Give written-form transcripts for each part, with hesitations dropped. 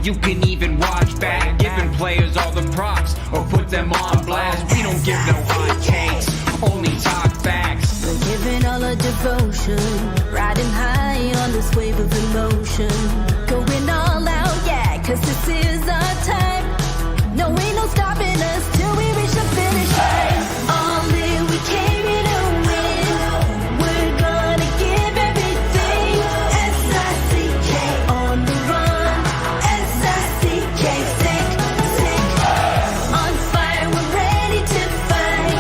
you can even watch back. Giving players all the props or put them on blast. We don't give no hot takes, only talk facts. We're giving all our devotion, riding high on this wave of emotion. Going all out, yeah, cause this is our time. No, ain't no stopping us till we reach the finish line. All in, we came here to win. We're gonna give everything. S-I-C-K on the run. S-I-C-K, sick, sick. On fire, we're ready to fight.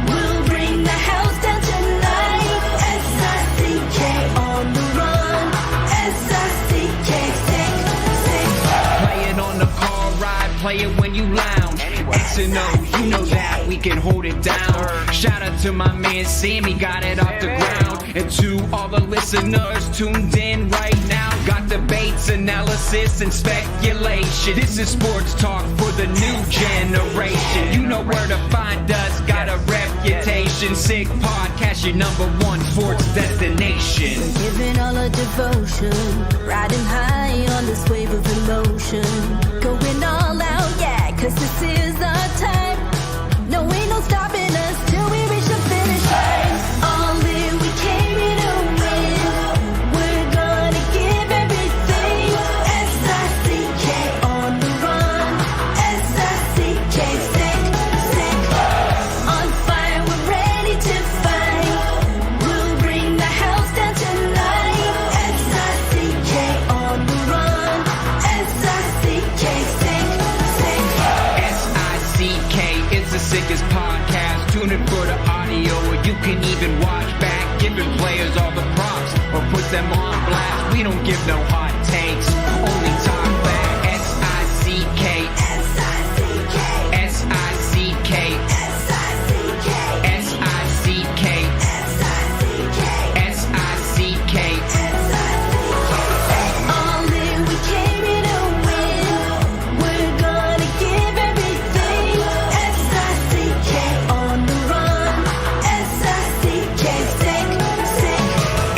We'll bring the house down tonight. S-I-C-K on the run. S-I-C-K, sick, sick. Play it on the car ride, play it when you lounge. X and O, you know that we can hold it down. Shout out to my man Sammy, got it off the ground. And to all the listeners tuned in right now, got debates, analysis, and speculation. This is sports talk for the new generation. You know where to find us, got a reputation. Sick podcast, your #1 sports destination. Giving all our devotion, riding high on this wave of emotion. Going all out, yeah, cause this is our time. No, ain't no stopping us till we reach the finish line. All in, we came here to win. We're gonna give everything. S-I-C-K on the run. S-I-C-K, sick, sick. On fire, we're ready to fight. We'll bring the house down tonight. S-I-C-K on the run. S-I-C-K, sick, sick. S-I-C-K, it's the sickest podcast. Tune in for the audio, or you can even watch back. Giving players all the props or put them on blast. We don't give no hot takes, only talk back. S-I-C-K, S-I-C-K, S-I-C-K, S-I-C-K, S-I-C-K, S-I-C-K, S-I-C-K. All in, we came here to win. We're gonna give everything. S-I-C-K on the run. S-I-C-K, sick, sick.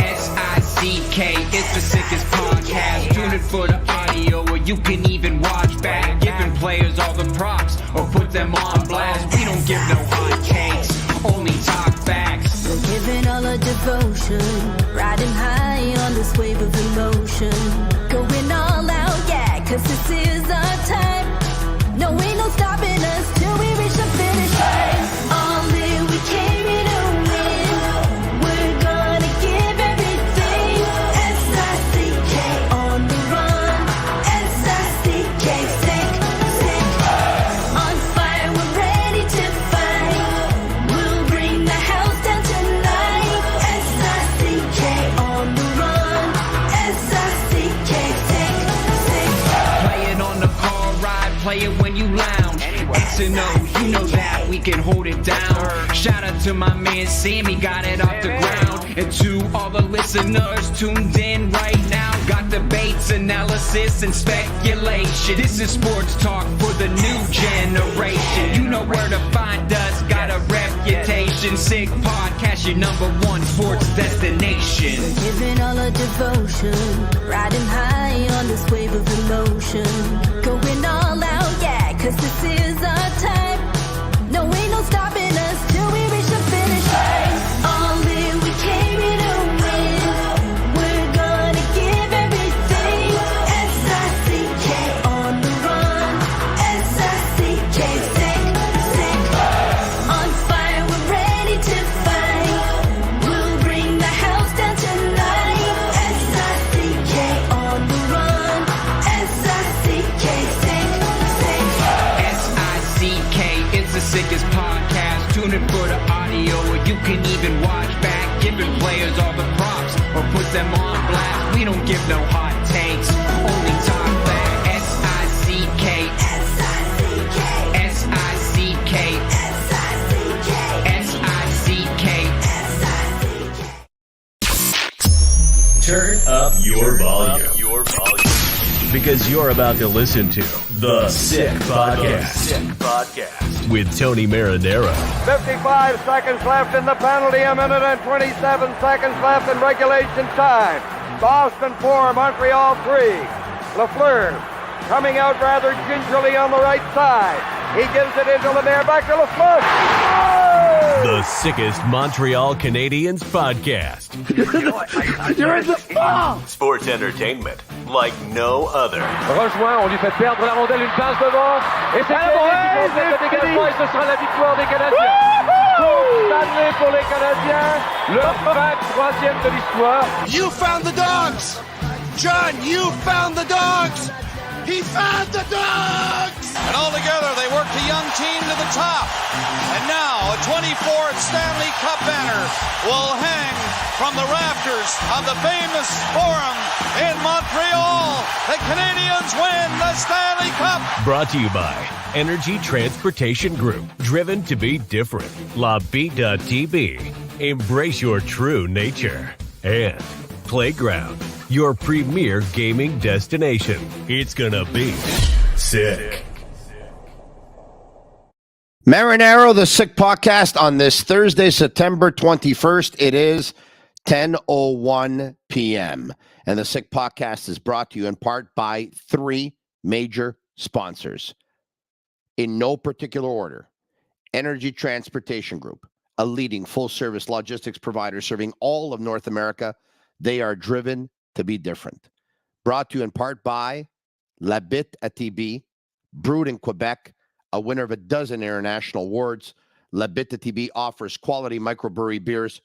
S-I-C-K, it's the sickest podcast. Tune in for the audio, or you can even watch back. Giving players all the props or put them on blast. We don't give no hot takes, only talk facts. We're giving all our devotion, riding high on this wave of emotion. Going all out, yeah, cause this is our time. No, ain't no stopping us till we reach the finish line. All in, we came here to win. We're gonna give everything. S-I-C-K on the run. S-I-C-K, sick, sick. On fire, we're ready to fight. We'll bring the house down tonight. S-I-C-K on the run. S-I-C-K, sick, sick. Play it on the car ride, play it when you lounge. X and O, you know that we can hold it down. Shout out to my man Sammy, got it off the ground. And to all the listeners tuned in right now, got debates, analysis, and speculation. This is sports talk for the new generation. You know where to find us, got a reputation. Sick podcast, your #1 sports destination. Giving all our devotion, riding high on this wave of emotion. Going all out, yeah, cause this is our time. No, ain't no stopping us till we reach the finish line. All in, we came here to win. We're gonna give everything. S-I-C-K on the run. S-I-C-K, sick, sick. On fire, we're ready to fight. We'll bring the house down tonight. S-I-C-K on the run. S-I-C-K, sick, sick. S-I-C-K, it's the sickest podcast. Tune in for the audio, or you can even watch back. Giving players all the props or put them on blast. We don't give no hot takes, only talk back. S-I-C-K, S-I-C-K, S-I-C-K, S-I-C-K, S-I-C-K. S-I-C-K. Turn up your volume. Because you're about to listen to The Sick Podcast. With Tony Marinaro. 55 seconds left in the penalty, a minute and 27 seconds left in regulation time. Boston 4, Montreal 3. Lafleur coming out rather gingerly on the right side. He gives it into Lemaire, back to LaFleur. Oh! The sickest Montreal Canadiens podcast. You're in the ball! Sports entertainment like no other. Rejoint, on lui fait perdre la rondelle, une passe devant. Et c'est le dégagement et ce sera la victoire des Canadiens. Coupe Stanley pour les Canadiens. Le 23e de l'histoire. You found the dogs! John, you found the dogs! He found the dogs! And all together, they worked a young team to the top. And now, a 24th Stanley Cup banner will hang from the rafters of the famous Forum in Montreal. The Canadiens win the Stanley Cup! Brought to you by Energy Transportation Group. Driven to be different. La Vida TV. Embrace your true nature. And Playground, your premier gaming destination. It's gonna be sick. Marinaro, the Sick Podcast on this Thursday, September 21st. It is 10:01 p.m. And the Sick Podcast is brought to you in part by three major sponsors. In no particular order: Energy Transportation Group, a leading full-service logistics provider serving all of North America. They are driven to be different. Brought to you in part by La Bite ATB, brewed in Quebec, a winner of a dozen international awards. La Bite ATB offers quality microbrewery beers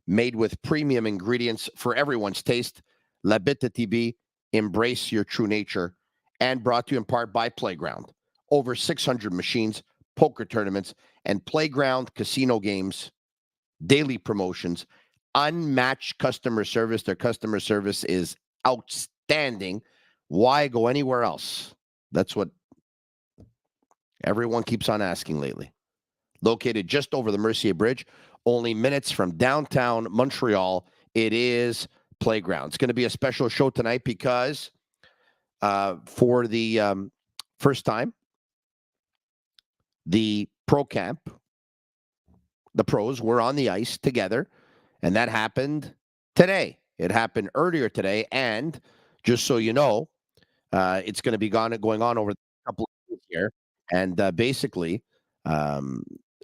made with premium ingredients for everyone's taste. La Bite ATB, embrace your true nature. And brought to you in part by Playground. Over 600 machines, poker tournaments, and Playground casino games, daily promotions, unmatched customer service. Their customer service is outstanding. Why go anywhere else? That's what everyone keeps on asking lately. Located just over the Mercier Bridge, only minutes from downtown Montreal, it is Playground. It's going to be a special show tonight because for the first time, the pro camp, the pros were on the ice together. And that happened today. It happened earlier today. And just so you know, it's going to be going on over a couple of days here. And basically,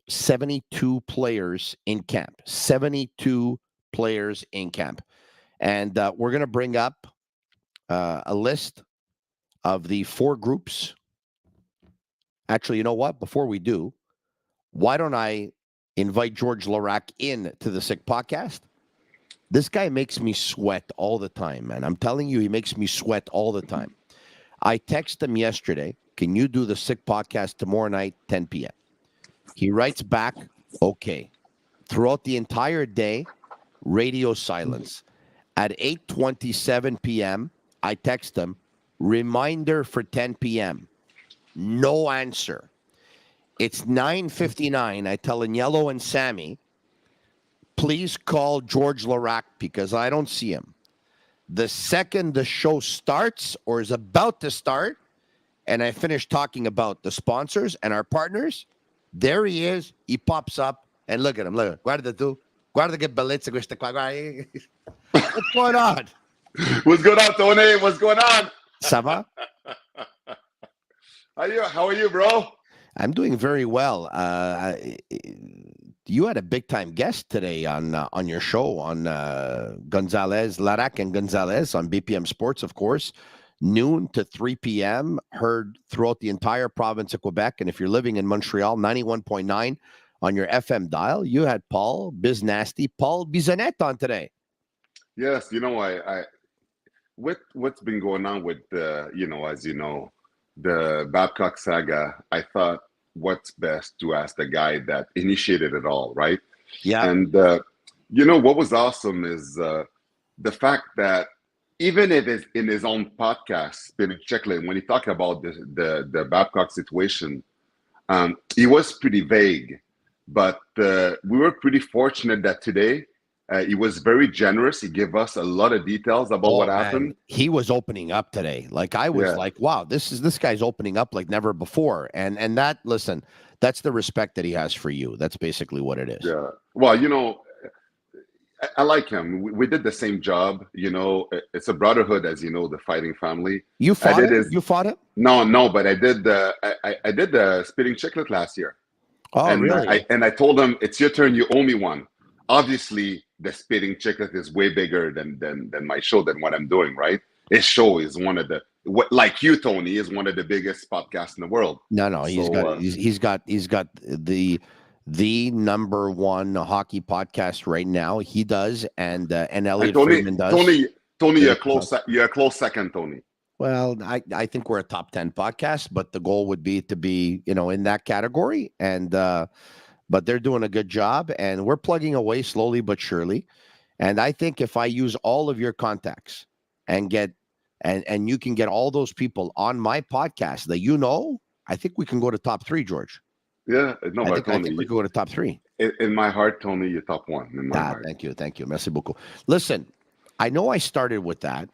72 players in camp. 72 players in camp. And we're going to bring up a list of the four groups. Actually, you know what? Before we do, why don't I invite George Laraque in to the Sick Podcast? This guy makes me sweat all the time, man. I'm telling you, he makes me sweat all the time. I texted him yesterday, can you do the Sick Podcast tomorrow night, 10 p.m.? He writes back, okay. Throughout the entire day, radio silence. At 8:27 p.m., I text him, reminder for 10 p.m. No answer. It's 9:59. I tell Agnello and Sammy, please call George Laraque because I don't see him. The second the show starts or is about to start, and I finish talking about the sponsors and our partners, there he is. He pops up, and look at him. Look, guarda tu. Guarda che bellezza questa qua. What's going on? What's going on, Tony? What's going on? Ça va? How are you, bro? I'm doing very well. You had a big time guest today on your show on Gonzalez, Laraque and Gonzalez on BPM Sports, of course, noon to 3 p.m. Heard throughout the entire province of Quebec. And if you're living in Montreal, 91.9 on your FM dial. You had Paul Bissonnette on today. Yes, I what's been going on with as you know, the Babcock saga, I thought what's best to ask the guy that initiated it all, right? Yeah. And, what was awesome is the fact that even if it's in his own podcast, Spirit Checklin, when he talked about the Babcock situation, he was pretty vague. But we were pretty fortunate that today he was very generous. He gave us a lot of details about what happened. He was opening up today. Like I was like, wow, this guy's opening up like never before. And that, listen, that's the respect that he has for you. That's basically what it is. Yeah. Well, I like him. We did the same job. You know, it's a brotherhood, as you know, the fighting family. You fought him? You fought him? No, but I did the spitting chiclet last year. Oh, and really? I told him, it's your turn. You owe me one. Obviously, the spitting chiclet is way bigger than my show, than what I'm doing, right? His show is one of the, like you, Tony, is one of the biggest podcasts in the world. No, he's got the number one hockey podcast right now. He does, and Elliot Friedman does. Tony, you're a close second, Tony. Well, I think we're a top 10 podcast, but the goal would be to be, in that category. And but they're doing a good job, and we're plugging away slowly but surely. And I think if I use all of your contacts and get and you can get all those people on my podcast that I think we can go to top 3, George. Yeah, no, I but think we can go to top 3. In my heart, Tony, you're top 1. In my heart. Thank you. Merci beaucoup. Listen, I know I started with that,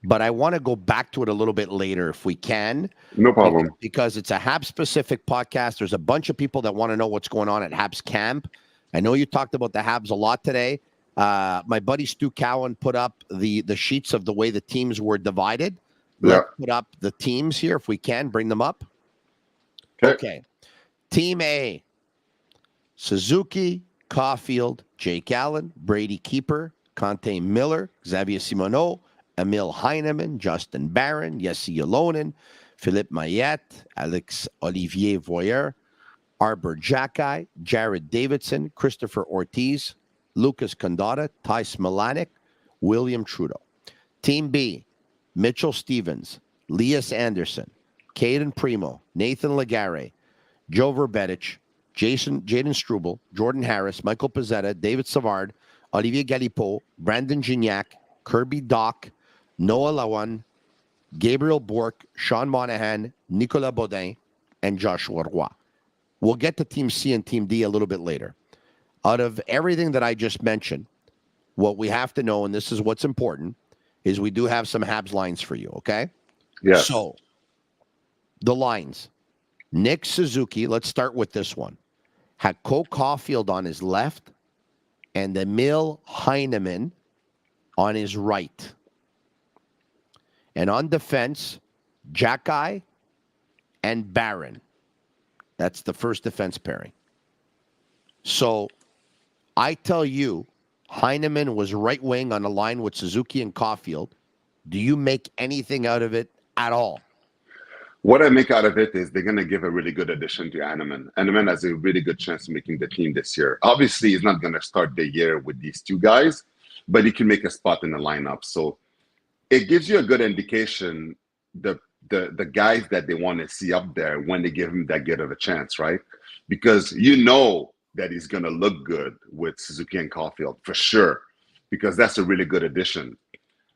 but I want to go back to it a little bit later if we can. No problem. Because it's a Habs-specific podcast. There's a bunch of people that want to know what's going on at Habs camp. I know you talked about the Habs a lot today. My buddy Stu Cowan put up the sheets of the way the teams were divided. Let's put up the teams here if we can. Bring them up. Okay. Team A, Suzuki, Caulfield, Jake Allen, Brady Keeper, Conte Miller, Xavier Simoneau, Emil Heinemann, Justin Barron, Jesse Ylonen, Philippe Mayette, Alex Olivier Voyer, Arbor Jacki, Jared Davidson, Christopher Ortiz, Lucas Condotta, Ty Smilanic, William Trudeau. Team B, Mitchell Stevens, Lias Anderson, Caden Primo, Nathan Legare, Joe Verbetic, Jaden Struble, Jordan Harris, Michael Pizzetta, David Savard, Olivier Galipeau, Brandon Gignac, Kirby Dach, Noah Lawan, Gabriel Bourque, Sean Monahan, Nicolas Baudin, and Joshua Roy. We'll get to Team C and Team D a little bit later. Out of everything that I just mentioned, what we have to know, and this is what's important, is we do have some Habs lines for you, okay? Yeah. So, the lines. Nick Suzuki, let's start with this one, had Cole Caulfield on his left and Emil Heinemann on his right. And on defense, Jacki and Barron. That's the first defense pairing. So I tell you, Heinemann was right wing on a line with Suzuki and Caulfield. Do you make anything out of it at all? What I make out of it is they're going to give a really good addition to Heinemann. Heinemann has a really good chance of making the team this year. Obviously, he's not going to start the year with these two guys, but he can make a spot in the lineup. So it gives you a good indication the guys that they want to see up there when they give him that good of a chance, right? Because you know that he's going to look good with Suzuki and Caulfield for sure, because that's a really good addition.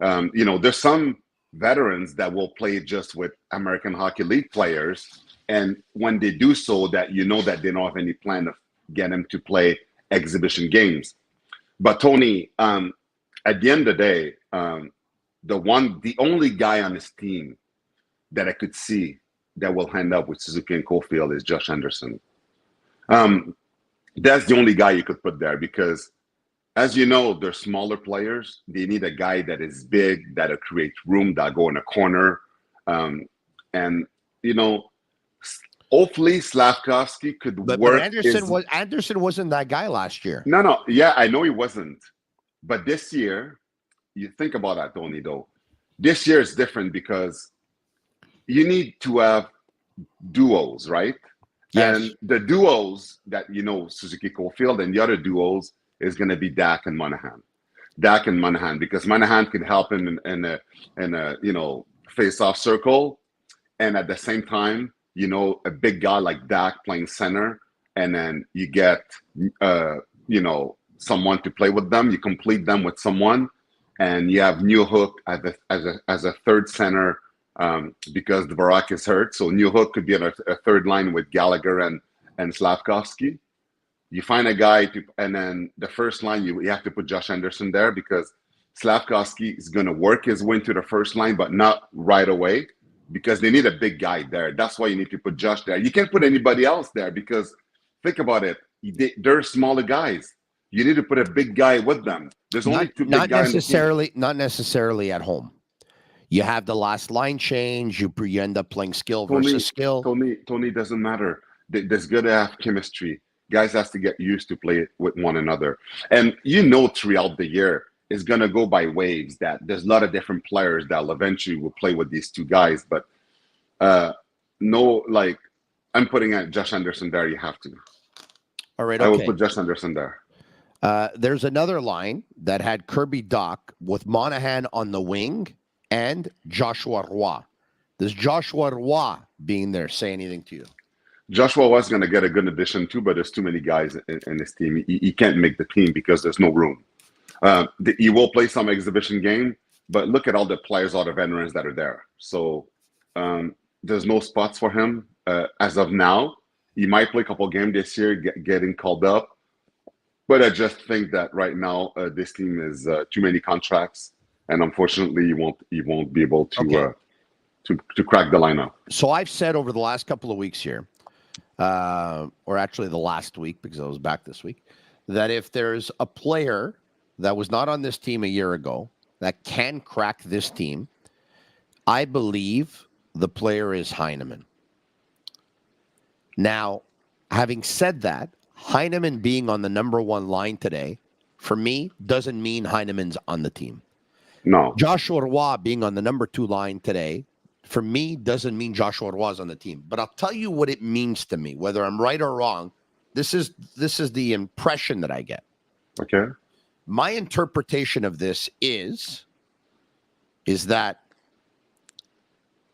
There's some veterans that will play just with American Hockey League players, and when they do so, that that they don't have any plan of getting them to play exhibition games. But Tony, at the end of the day, the only guy on this team that I could see that will end up with Suzuki and Caulfield is Josh Anderson. That's the only guy you could put there because, as you know, they're smaller players. They need a guy that is big, that'll create room, that'll go in a corner. Hopefully Slavkovsky could work. But Anderson wasn't that guy last year. No. Yeah, I know he wasn't. But this year, you think about that, Tony, though. This year is different because you need to have duos, right? Yes. And the duos that, Suzuki Caulfield and the other duos is going to be Dach and Monahan. Because Monahan can help him in a face-off circle. And at the same time, a big guy like Dach playing center. And then you get, someone to play with them. You complete them with someone. And you have Newhook as a third center because the Laraque is hurt. So Newhook could be on a third line with Gallagher and Slavkovsky. You find a guy and then the first line, you have to put Josh Anderson there because Slavkovsky is going to work his way into the first line, but not right away because they need a big guy there. That's why you need to put Josh there. You can't put anybody else there because think about it. They're smaller guys. You need to put a big guy with them. There's only two big guys. Not necessarily at home. You have the last line change. You end up playing skill versus skill. Tony doesn't matter. There's got to have chemistry. Guys has to get used to play with one another. And throughout the year, it's going to go by waves that there's a lot of different players that eventually will play with these two guys. But I'm putting Josh Anderson there. You have to. All right, okay. I will put Josh Anderson there. There's another line that had Kirby Dach with Monahan on the wing and Joshua Roy. Does Joshua Roy being there say anything to you? Joshua was going to get a good addition too, but there's too many guys in his team. He can't make the team because there's no room. He will play some exhibition game, but look at all the players, all the veterans that are there. So there's no spots for him as of now. He might play a couple games this year, getting called up. But I just think that right now this team is too many contracts, and unfortunately, he won't be able to crack the lineup. So I've said over the last couple of weeks here, or actually the last week because I was back this week, that if there's a player that was not on this team a year ago that can crack this team, I believe the player is Heineman. Now, having said that, Heineman being on the number one line today, for me, doesn't mean Heineman's on the team. No. Joshua Roy being on the number 2 line today, for me, doesn't mean Joshua Roy's on the team. But I'll tell you what it means to me, whether I'm right or wrong. This is the impression that I get. Okay. My interpretation of this is that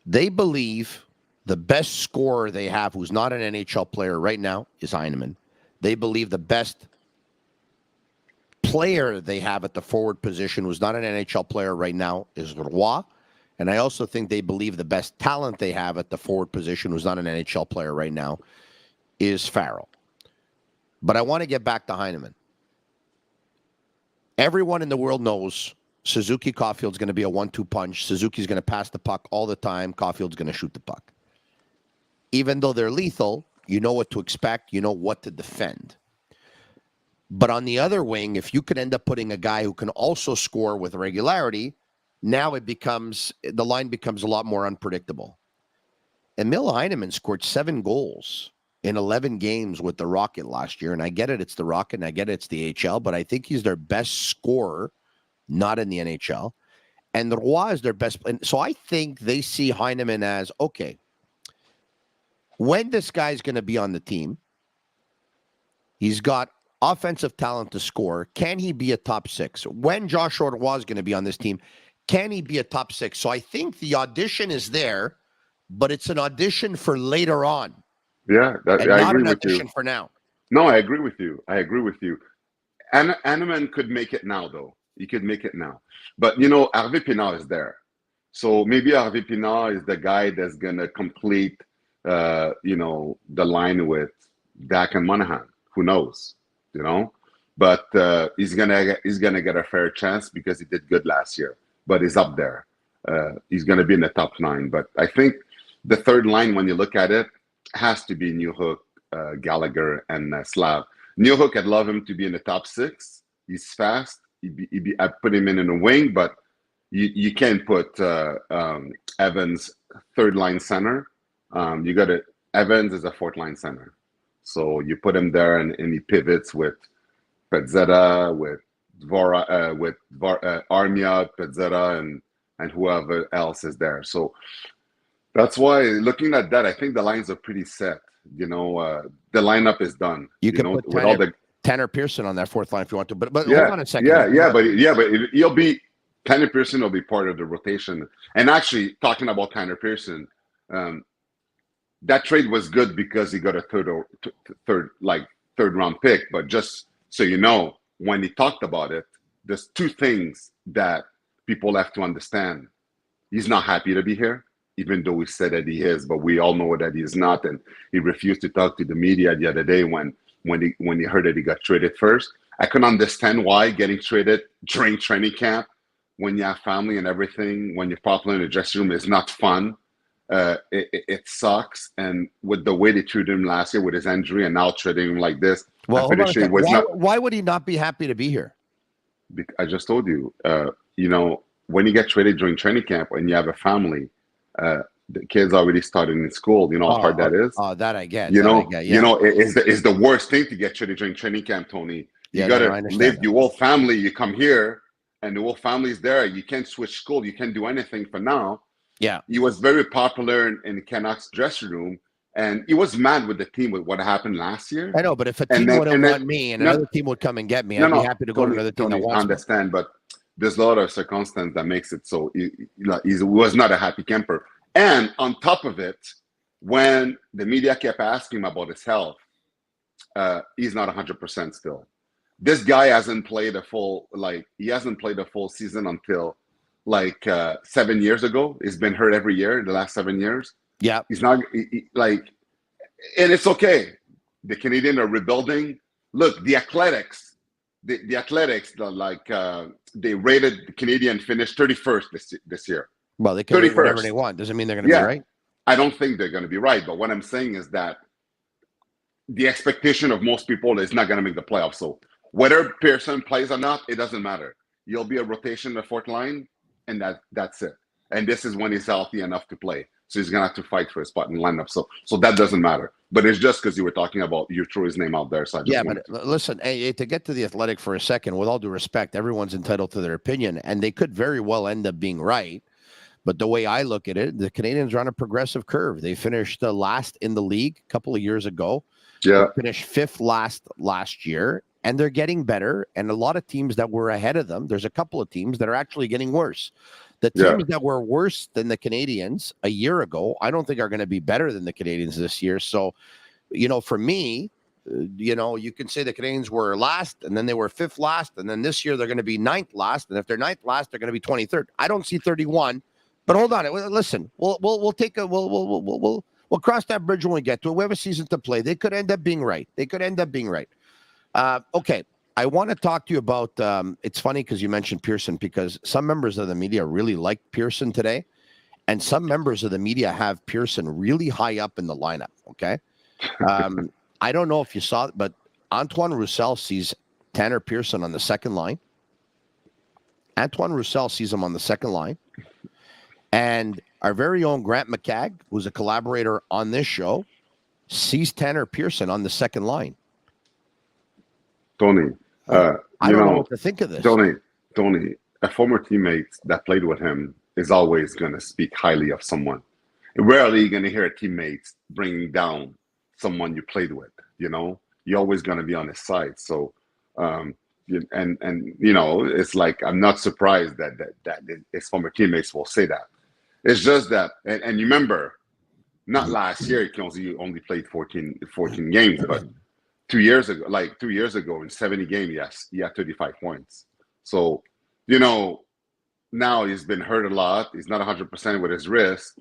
they believe the best scorer they have, who's not an NHL player right now, is Heineman. They believe the best player they have at the forward position, who's not an NHL player right now, is Roy. And I also think they believe the best talent they have at the forward position, who's not an NHL player right now, is Farrell. But I want to get back to Heineman. Everyone in the world knows Suzuki Caulfield's going to be a 1-2 punch. Suzuki's going to pass the puck all the time. Caulfield's going to shoot the puck. Even though they're lethal, you know what to expect. You know what to defend. But on the other wing, if you could end up putting a guy who can also score with regularity, now the line becomes a lot more unpredictable. Emil Heineman scored 7 goals in 11 games with the Rocket last year. And I get it, it's the Rocket, and I get it, it's the HL, but I think he's their best scorer, not in the NHL. And Roy is their best. And so I think they see Heineman as, okay, when this guy's going to be on the team, he's got offensive talent to score. Can he be a top 6? When Joshua Roy is going to be on this team, can he be a top 6? So I think the audition is there, but it's an audition for later on. Yeah, I agree with you. For now. No, I agree with you. Heineman could make it now, though. He could make it now. But, Harvey Pinard is there. So maybe Harvey Pinard is the guy that's going to complete, the line with Dach and Monahan. Who knows, But he's gonna get a fair chance because he did good last year. But he's up there. He's going to be in the top 9. But I think the third line, when you look at it, has to be Newhook, Gallagher, and Slav. Newhook, I'd love him to be in the top 6. He's fast. I put him in a wing, but you can't put Evans third line center. You got it. Evans is a 4th line center. So you put him there, and he pivots with Pezzetta, with Armia, Pezzetta, and whoever else is there. So that's why, looking at that, I think the lines are pretty set. The lineup is done. You can put Tanner Pearson on that 4th line if you want to. But hold on a second. But he'll be Tanner Pearson will be part of the rotation. And actually, talking about Tanner Pearson, that trade was good because he got a third round pick. But just so you know, when he talked about it, there's 2 things that people have to understand. He's not happy to be here, even though we said that he is, but we all know that he is not. And he refused to talk to the media the other day when he heard that he got traded first. I can understand why getting traded during training camp, when you have family and everything, when you're popular in the dressing room, is not fun. it sucks. And with the way they treated him last year with his injury and now treating him like this, Well, I'm hold pretty on a sure second. it was not. Why would he not be happy to be here? I just told you, when you get traded during training camp and you have a family, the kids already started in school. You know how hard that is. Oh, that I get. It's the worst thing to get traded during training camp, Tony. You got to leave your whole family. You come here, and the whole family's there. You can't switch school. You can't do anything for now. Yeah. He was very popular in the Canucks dressing room, and he was mad with the team with what happened last year. I know, but if a team wouldn't want me and another team would come and get me, I'd be happy to go to another team that wants me. I understand, but there's a lot of circumstance that makes it so he was not a happy camper. And on top of it, when the media kept asking him about his health, he's not 100% still. This guy hasn't played a full season until 7 years ago. He's been hurt every year the last 7 years. Yeah. He's not and it's okay. The Canadiens are rebuilding. Look, the Athletics, they rated the Canadiens finished 31st this year. Well, they can rate whatever they want. Doesn't mean they're going to be right. I don't think they're going to be right. But what I'm saying is that the expectation of most people is not going to make the playoffs. So whether Pearson plays or not, it doesn't matter. You'll be a rotation in the fourth line, and that's it. And this is when he's healthy enough to play. So he's going to have to fight for a spot in the lineup. So that doesn't matter. But it's just because you were talking about you threw his name out there. So listen, to get to the Athletic for a second, with all due respect, everyone's entitled to their opinion, and they could very well end up being right. But the way I look at it, the Canadiens are on a progressive curve. They finished last in the league a couple of years ago. Yeah. They finished fifth last year, and they're getting better. And a lot of teams that were ahead of them, there's a couple of teams that are actually getting worse. The teams that were worse than the Canadiens a year ago, I don't think are going to be better than the Canadiens this year. So, for me, you can say the Canadiens were last, and then they were fifth last, and then this year they're going to be ninth last. And if they're ninth last, they're going to be 23rd. I don't see 31. But hold on, listen. We'll cross that bridge when we get to it. We have a season to play. They could end up being right. Okay, I want to talk to you about. It's funny because you mentioned Pearson, because some members of the media really liked Pearson today, and some members of the media have Pearson really high up in the lineup. Okay, I don't know if you saw it, but Antoine Roussel sees Tanner Pearson on the second line. Antoine Roussel sees him on the second line. And our very own Grant McCagg, who's a collaborator on this show, sees Tanner Pearson on the second line. Tony, I don't know what to think of this. Tony, a former teammate that played with him is always going to speak highly of someone. Rarely are you going to hear a teammate bringing down someone you played with. You're always going to be on his side. So, it's like I'm not surprised that his former teammates will say that. It's just that, and you remember, not last year, he only played 14 games, but 2 years ago, in 70 games, yes, he had 35 points. So, now he's been hurt a lot. He's not 100% with his wrist.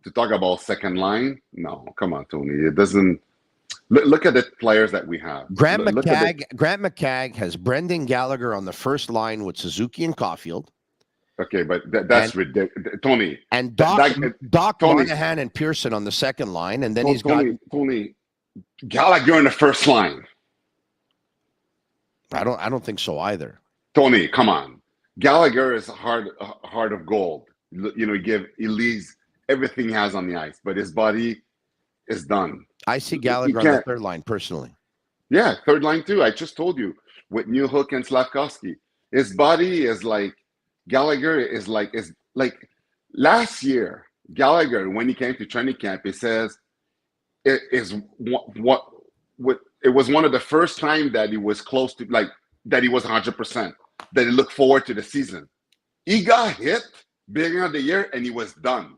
To talk about second line, no, come on, Tony. It doesn't. Look at the players that we have. Grant McCagg has Brendan Gallagher on the first line with Suzuki and Caulfield. Okay, but that's ridiculous, Tony. And Doc Monahan and Pearson on the second line, and then he's got Tony Gallagher in the first line. I don't think so either. Tony, come on. Gallagher is a heart of gold. He leaves everything he has on the ice, but his body is done. I see Gallagher on the third line personally. Yeah, third line too. I just told you with Newhook and Slavkovsky. His body is like Gallagher is like last year. Gallagher, when he came to training camp, he says it was one of the first time that he was close to that he was 100%. That he looked forward to the season. He got hit beginning of the year and he was done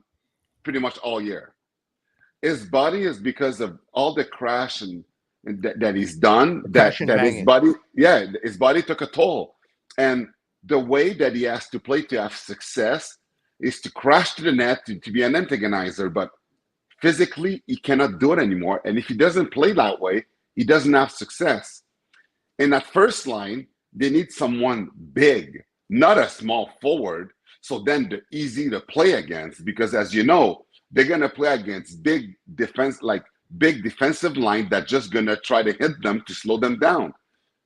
pretty much all year. His body is because of all the crash and that he's done. His body took a toll, and the way that he has to play to have success is to crash to the net to be an antagonizer. But physically, he cannot do it anymore. And if he doesn't play that way, he doesn't have success. In that first line, they need someone big, not a small forward. So then they're easy to play against because, as you know, they're gonna play against big defensive line that's just gonna try to hit them to slow them down.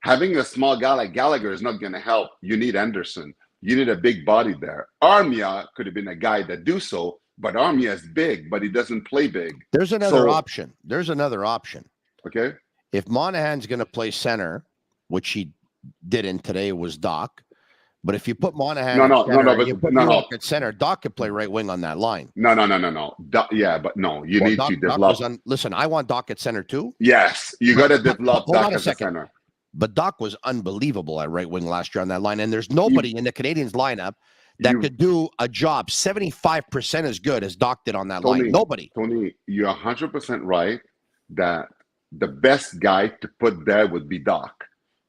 Having a small guy like Gallagher is not gonna help. You need Anderson. You need a big body there. Armia could have been a guy that do so, but Armia is big, but he doesn't play big. There's another option. Okay. If Monahan's going to play center, which he didn't today, was Dach. But if you put Monahan at center, Dach could play right wing on that line. No. You need to develop. Listen, I want Dach at center too. Yes, you got to develop Dach at the center. But Dach was unbelievable at right wing last year on that line, and there's nobody in the Canadiens lineup that could do a job 75% as good as Dach did on that line. Nobody. Tony, you're 100% right that the best guy to put there would be Dach.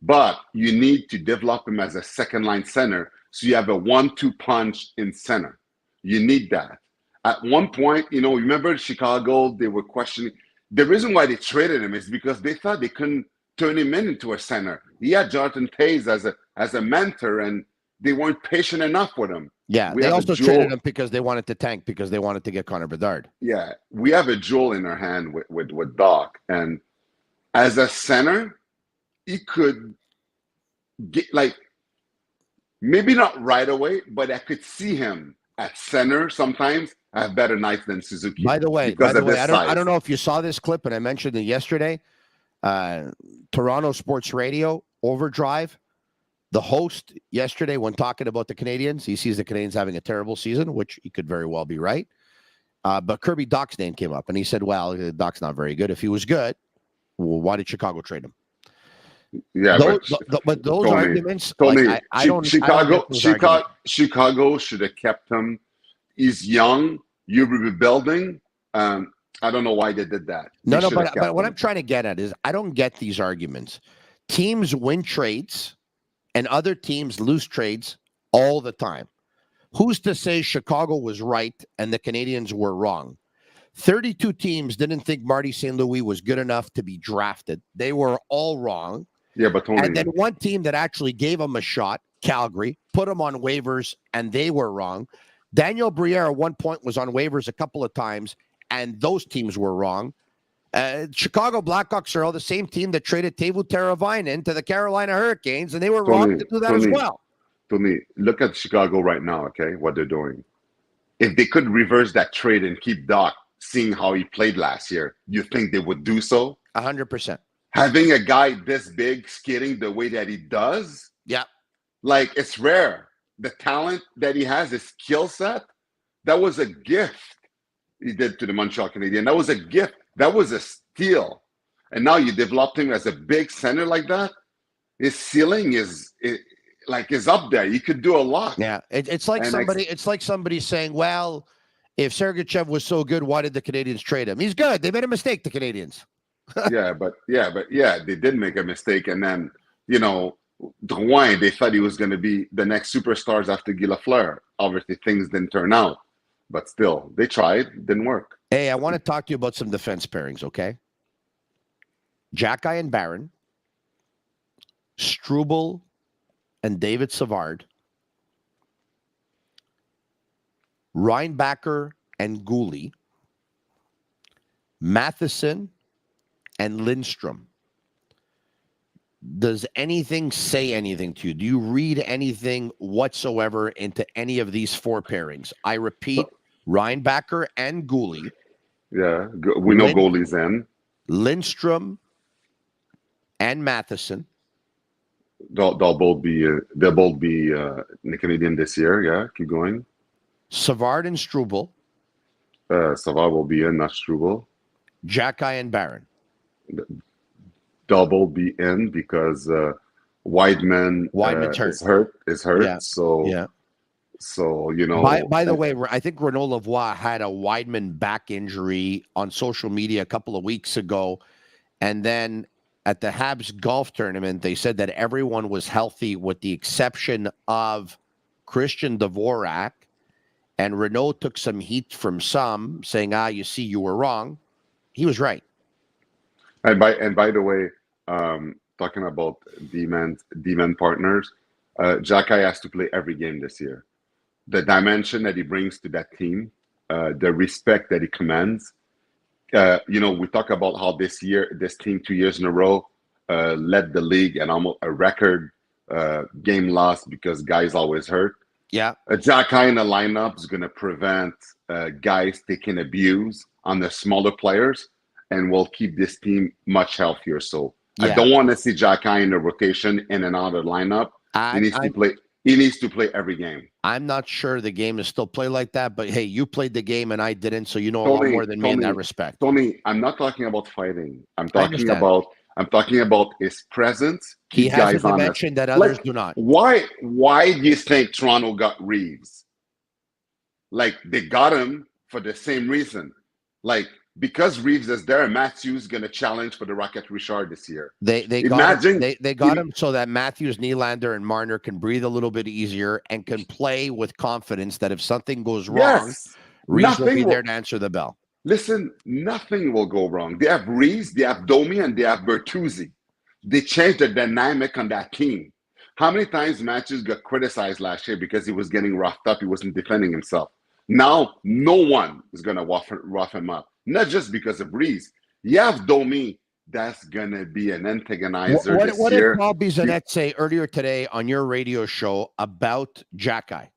But you need to develop him as a second-line center so you have a 1-2 punch in center. You need that. At one point, remember Chicago, they were questioning. The reason why they traded him is because they thought they couldn't turn him into a center. He had Jonathan Toews as a mentor, and they weren't patient enough with him. Yeah, they also traded him because they wanted to tank, because they wanted to get Connor Bedard. Yeah, we have a jewel in our hand with Dach, and as a center, he could get, maybe not right away, but I could see him at center sometimes have better nights than Suzuki. By the way, I don't know if you saw this clip, and I mentioned it yesterday. Toronto Sports Radio, Overdrive, the host yesterday, when talking about the Canadiens, he sees the Canadiens having a terrible season, which he could very well be right. But Kirby Dach's name came up, and he said, well, Dach's not very good. If he was good, well, why did Chicago trade him? Yeah, but those arguments, Tony, Chicago should have kept him. He's young. You're rebuilding. I don't know why they did that. No, but what I'm trying to get at is I don't get these arguments. Teams win trades and other teams lose trades all the time. Who's to say Chicago was right and the Canadiens were wrong? 32 teams didn't think Marty St. Louis was good enough to be drafted. They were all wrong. Yeah, but Tony, and then one team that actually gave him a shot, Calgary, put him on waivers, and they were wrong. Daniel Briere at one point was on waivers a couple of times, and those teams were wrong. Chicago Blackhawks are all the same team that traded Teuvo Teravainen to the Carolina Hurricanes, and they were wrong to do that as well. Tony, look at Chicago right now, okay, what they're doing. If they could reverse that trade and keep Dach, seeing how he played last year, you think they would do so? 100%. Having a guy this big skating the way that he does, yeah, it's rare. The talent that he has, his skill set, that was a gift he did to the Montreal Canadiens. That was a gift. That was a steal. And now you developed him as a big center like that. His ceiling is up there. He could do a lot. Yeah, it's like somebody saying, well, if Sergachev was so good, why did the Canadiens trade him? He's good. They made a mistake, the Canadiens. They did make a mistake. And then, Drouin, they thought he was going to be the next superstars after Guy Lafleur. Obviously, things didn't turn out. But still, they tried. It didn't work. Hey, I want to talk to you about some defense pairings, okay? Xhekaj and Barron, Struble and David Savard, Reinbacher and Gouli, Matheson and Lindstrom. Does anything say anything to you? Do you read anything whatsoever into any of these four pairings? I repeat, Reinbacher and Gouli. Yeah, we know Gouli's in. Lindstrom and Matheson. They'll both be in the Canadian this year. Yeah, keep going. Savard and Struble. Savard will be in, not Struble. Xhekaj and Barron. Double be in because Weidman is hurt. Yeah. So By the way, I think Renaud Lavoie had a Weidman back injury on social media a couple of weeks ago, and then at the Habs golf tournament, they said that everyone was healthy with the exception of Christian Dvorak, and Renaud took some heat from some, saying, you see, you were wrong. He was right. And by the way, talking about D-man partners, Xhekaj has to play every game this year. The dimension that he brings to that team the respect that he commands. We talk about how this team 2 years in a row led the league and almost a record game loss because guys always hurt. Yeah. Xhekaj in the lineup is going to prevent guys taking abuse on the smaller players and will keep this team much healthier. So I don't want to see Xhekaj in the rotation in and out of the lineup. He needs to play every game. I'm not sure the game is still played like that, but hey, you played the game and I didn't, so you know a lot more than me in that respect. Tony, I'm not talking about fighting. I'm talking about his presence. He has a dimension that others do not. Why do you think Toronto got Reeves? Like, they got him for the same reason. Like, because Reeves is there, Matthews going to challenge for the Rocket Richard this year. They got him so that Matthews, Nylander, and Marner can breathe a little bit easier and can play with confidence that if something goes wrong, Reeves will be there to answer the bell. Listen, nothing will go wrong. They have Reeves, they have Domi, and they have Bertuzzi. They changed the dynamic on that team. How many times Matthews got criticized last year because he was getting roughed up, he wasn't defending himself? Now, no one is going to rough him up. Not just because of Reeves. You have Domi, that's going to be an antagonizer this year. What did Paul Bissonnette say earlier today on your radio show about Xhekaj?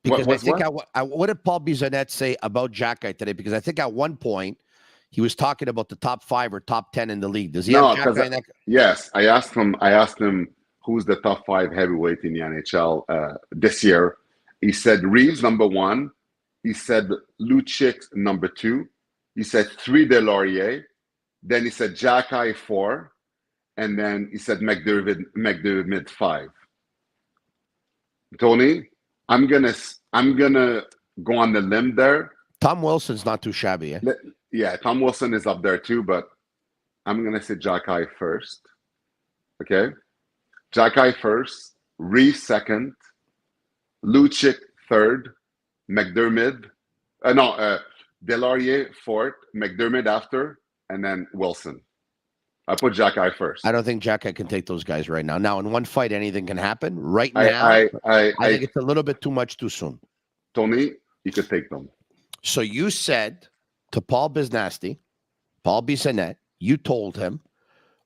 Because what did Paul Bissonnette say about Xhekaj today? Because I think at one point he was talking about the top 5 or top 10 in the league. Does he have Xhekaj in that? Yes, I asked him who's the top 5 heavyweight in the NHL this year. He said Reeves number 1. He said Lucic number 2. He said 3 Delorier. Then he said Xhekaj 4. And then he said McDermott 5. Tony, I'm gonna go on the limb there. Tom Wilson's not too shabby. Eh? Yeah, Tom Wilson is up there too, but I'm gonna say Xhekaj first. Okay, Xhekaj first, Reeves second, Lucic third, McDermott, Delorier fourth, McDermott after, and then Wilson. I put Xhekaj first. I don't think Xhekaj can take those guys right now. Now, in one fight, anything can happen. Right now, I think it's a little bit too much too soon. Tony, you could take them. So you said to Paul Bissonnette, you told him,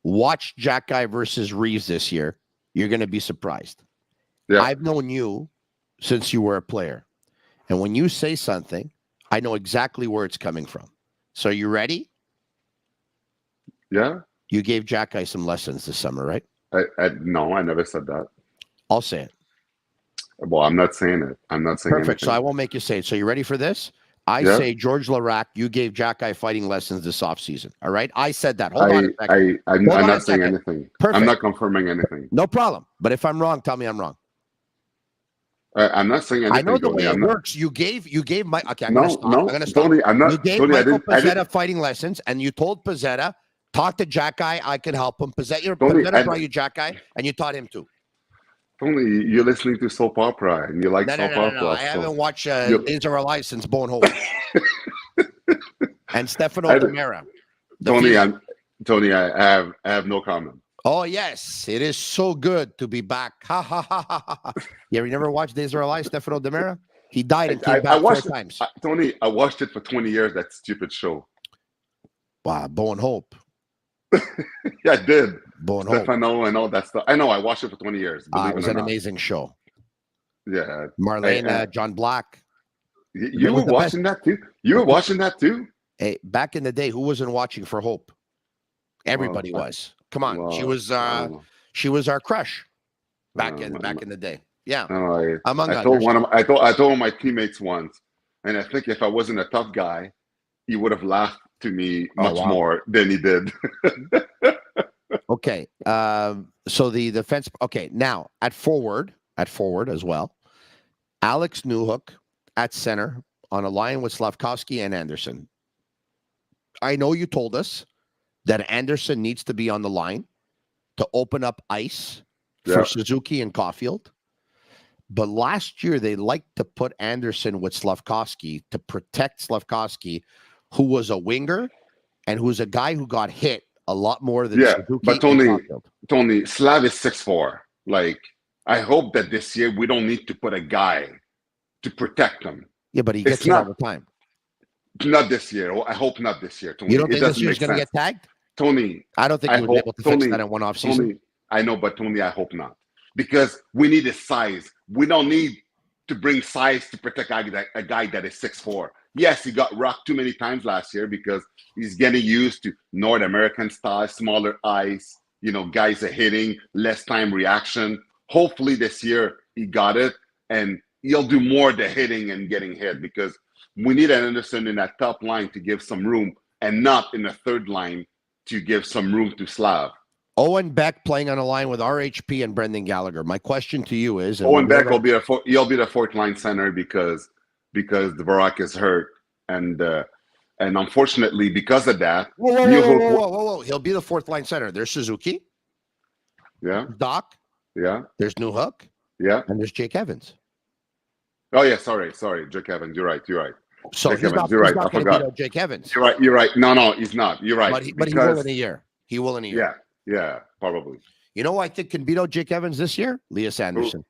watch Xhekaj versus Reeves this year. You're going to be surprised. Yeah. I've known you since you were a player. And when you say something, I know exactly where it's coming from. So are you ready? Yeah. You gave Xhekaj some lessons this summer, right? No, I never said that. I'll say it. Well, I'm not saying it. I'm not saying Perfect. anything. So I won't make you say it. So you ready for this? I say George Laraque, you gave Xhekaj fighting lessons this offseason. All right? I said that. Hold on a second. I'm not saying anything. Perfect. I'm not confirming anything. No problem. But if I'm wrong, tell me I'm wrong. I'm not saying anything. I know the way it works. You gave my. Okay, I'm going to stop. I'm going to stop. Tony, I'm not. You gave Tony, Michael Pezzetta fighting lessons, and you told Pezzetta, talk to Xhekaj. I can help him. Pezzetta brought you Xhekaj, and you taught him too. Tony, you're listening to soap opera, and you like soap opera. I haven't watched Days of Our Lives since Bone Hope and Stefano Demera. Tony, I have no comment. Oh yes, it is so good to be back. Ha ha ha ha ha. Yeah, you never watched Days of Our Lives, Stefano Demera? He died and came back 4 times. Tony, I watched it for 20 years. That stupid show. Wow, Bone Hope. Yeah, I did. Stefano and all that stuff. I know. I watched it for 20 years. It was an amazing show. Yeah. Marlene, John Black. You were watching that too? You were watching that too? Hey, back in the day, who wasn't watching for Hope? Everybody was. Come on. She was our crush back in the day. Yeah. I told one of my teammates once, and I think if I wasn't a tough guy, he would have laughed to me much more than he did. Okay. So the defense. Okay. Now at forward as well, Alex Newhook at center on a line with Slafkovsky and Anderson. I know you told us that Anderson needs to be on the line to open up ice for Suzuki and Caulfield. But last year, they liked to put Anderson with Slafkovsky to protect Slafkovsky, who was a winger and who's a guy who got hit a lot more than Suzuki. But Tony, Slav is 6'4". Like, I hope that this year we don't need to put a guy to protect him. Yeah, but he gets it all the time. Not this year. Well, I hope not this year, Tony. You don't It think this doesn't year's make going to sense. get tagged? Tony, I don't think he was able to fix that in one off season. Tony, I know, but Tony, I hope not. Because we need his size. We don't need to bring size to protect a guy that is 6'4". Yes, he got rocked too many times last year because he's getting used to North American style, smaller ice, guys are hitting, less time reaction. Hopefully this year he got it, and he'll do more the hitting and getting hit, because we need an Anderson in that top line to give some room, and not in the third line to give some room to Slav. Owen Beck playing on a line with RHP and Brendan Gallagher. My question to you is: Owen Beck will be he'll be the fourth line center because Laraque is hurt, and unfortunately because of that, whoa. He'll be the fourth line center. There's Suzuki. Yeah. Dach. Yeah. There's New Hook. Yeah. And there's Jake Evans. Oh yeah, sorry, Jake Evans. You're right. So Jake he's Evans. not going to beat out Jake Evans. You're right. No, he's not. You're right. But he will in a year. Yeah, probably. You know who I think can beat out Jake Evans this year? Lias Anderson.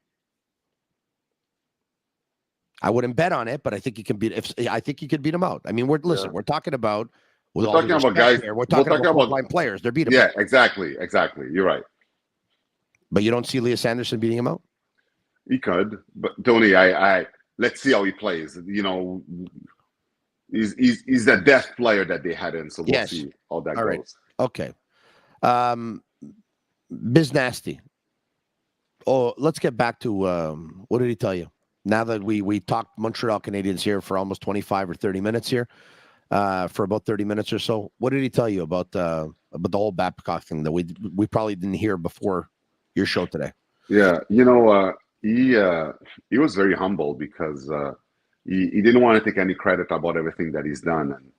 I wouldn't bet on it, but I think he can beat. I think he could beat him out. I mean, we're talking about. We're talking about guys. We're talking about line players. They're beatable. Yeah, exactly. You're right. But you don't see Lias Anderson beating him out? He could, but Tony, I let's see how he plays. He's the best player that they had in, so we'll see how that goes. Right. Okay. Biz Nasty. Oh, let's get back to what did he tell you? Now that we talked Montreal Canadiens here for almost 25 or 30 minutes here, for about 30 minutes or so, what did he tell you about the whole Babcock thing that we probably didn't hear before your show today? Yeah, he was very humble because he didn't want to take any credit about everything that he's done. And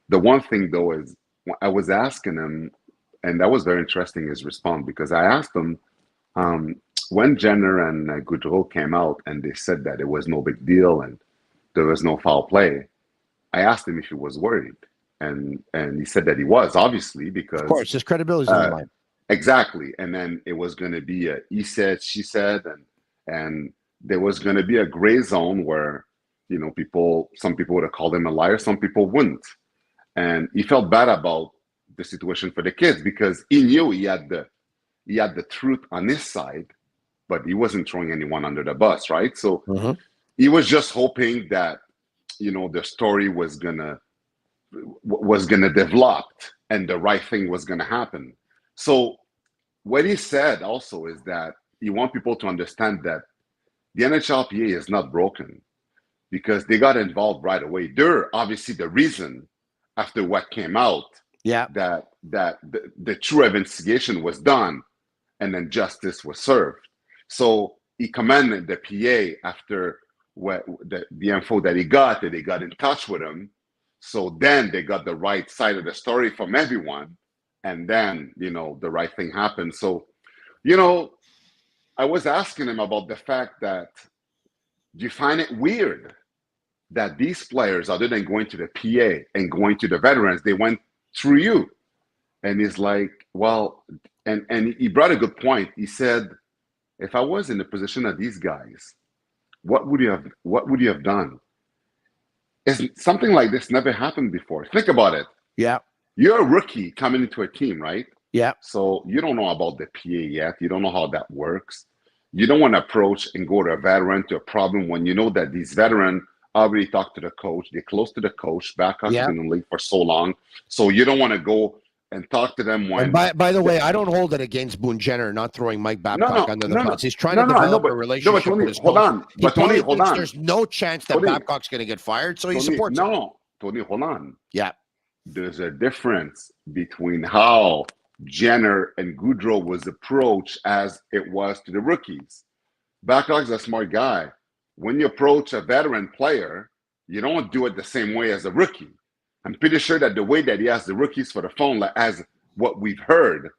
the one thing though is I was asking him, and that was very interesting, his response, because I asked him when Jenner and Goudreau came out and they said that it was no big deal and there was no foul play, I asked him if he was worried, and he said that he was, obviously, because of course his credibility is on the line. Exactly. And then it was going to be a he said, she said, and there was going to be a gray zone where, some people would have called him a liar, some people wouldn't. And he felt bad about the situation for the kids because he knew he had the truth on his side, but he wasn't throwing anyone under the bus, right? So he was just hoping that, the story was gonna develop and the right thing was gonna happen. So what he said also is that he wants people to understand that the NHLPA is not broken because they got involved right away. They're obviously the reason after what came out that the true investigation was done and then justice was served. So he commended the PA after the info that he got, that they got in touch with him. So then they got the right side of the story from everyone. And then, the right thing happened. So, I was asking him about the fact that, do you find it weird that these players, other than going to the PA and going to the veterans, they went through you? And he's like, well, and he brought a good point. He said, if I was in the position of these guys, what would you have done? Something like this never happened before. Think about it. Yeah. You're a rookie coming into a team, right? Yeah. So you don't know about the PA yet. You don't know how that works. You don't want to approach and go to a veteran to a problem when you know that these veterans already talked to the coach. They're close to the coach. Babcock's been in the league for so long. So you don't want to go and talk to them when... And by the way, I don't hold it against Boone Jenner not throwing Mike Babcock under the bus. He's trying to develop a relationship Tony, with his coach. Hold on. There's no chance that Babcock's going to get fired, so he supports him. Tony, hold on. Yeah. There's a difference between how Jenner and Goudreau was approached as it was to the rookies. Babcock's a smart guy. When you approach a veteran player, you don't do it the same way as a rookie. I'm pretty sure that the way that he has the rookies for the phone, like as what we've heard,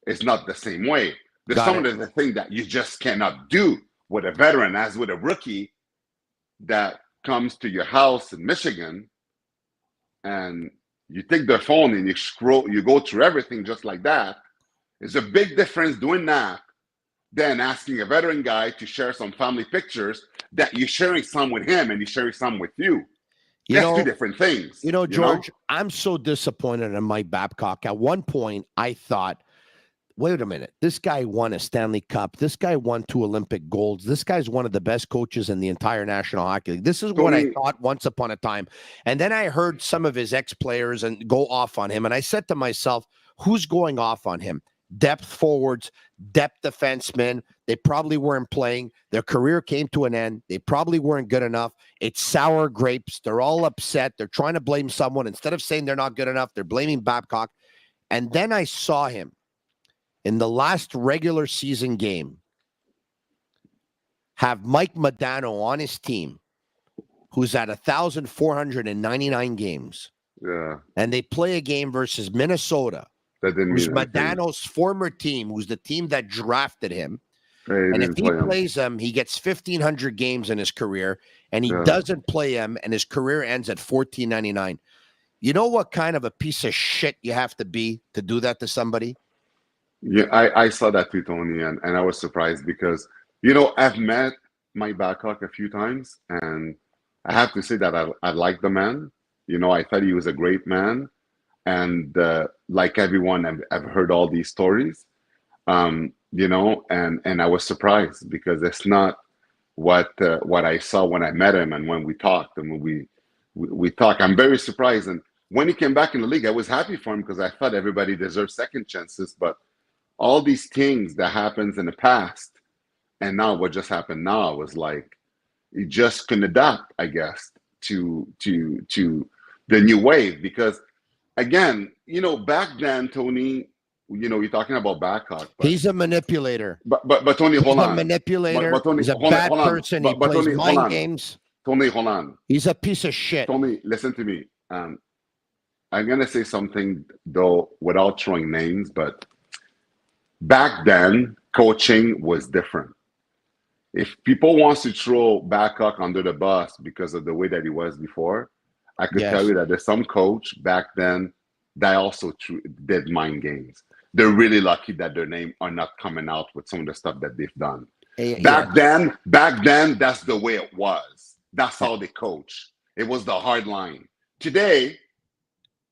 is not the same way. There's some of the things that you just cannot do with a veteran as with a rookie that comes to your house in Michigan and you take their phone and you go through everything just like that. There's a big difference doing that than asking a veteran guy to share some family pictures that you're sharing some with him and he's sharing some with you. You That's know, two different things. George, I'm so disappointed in Mike Babcock. At one point, I thought, wait a minute, this guy won a Stanley Cup. This guy won 2 Olympic golds. This guy's one of the best coaches in the entire National Hockey League. This is what I thought once upon a time. And then I heard some of his ex-players and go off on him. And I said to myself, who's going off on him? Depth forwards, depth defensemen. They probably weren't playing. Their career came to an end. They probably weren't good enough. It's sour grapes. They're all upset. They're trying to blame someone. Instead of saying they're not good enough, they're blaming Babcock. And then I saw him in the last regular season game have Mike Modano on his team, who's at 1,499 games. Yeah. And they play a game versus Minnesota, that didn't who's mean anything. Modano's former team, who's the team that drafted him. And if he plays him, he gets 1,500 games in his career, and he doesn't play him, and his career ends at 1,499. You know what kind of a piece of shit you have to be to do that to somebody? Yeah, I saw that too, Tony, and I was surprised because, I've met Mike Babcock a few times, and I have to say that I like the man. I thought he was a great man. And like everyone, I've heard all these stories, and I was surprised because it's not what I saw when I met him and when we talked and when we talked. I'm very surprised. And when he came back in the league, I was happy for him because I thought everybody deserves second chances. But all these things that happens in the past and now what just happened now was like he just couldn't adapt, I guess, to the new wave because. Again, back then, Tony, you're talking about Babcock. He's a manipulator. But Tony, hold on. He's a manipulator. But Tony, he's a bad person. He plays Tony, mind games. Tony, hold on. He's a piece of shit. Tony, listen to me. I'm going to say something, though, without throwing names, but back then, coaching was different. If people wants to throw Babcock under the bus because of the way that he was before, I could tell you that there's some coach back then that also did mind games. They're really lucky that their name are not coming out with some of the stuff that they've done. Back then, that's the way it was. That's how they coach. It was the hard line. Today,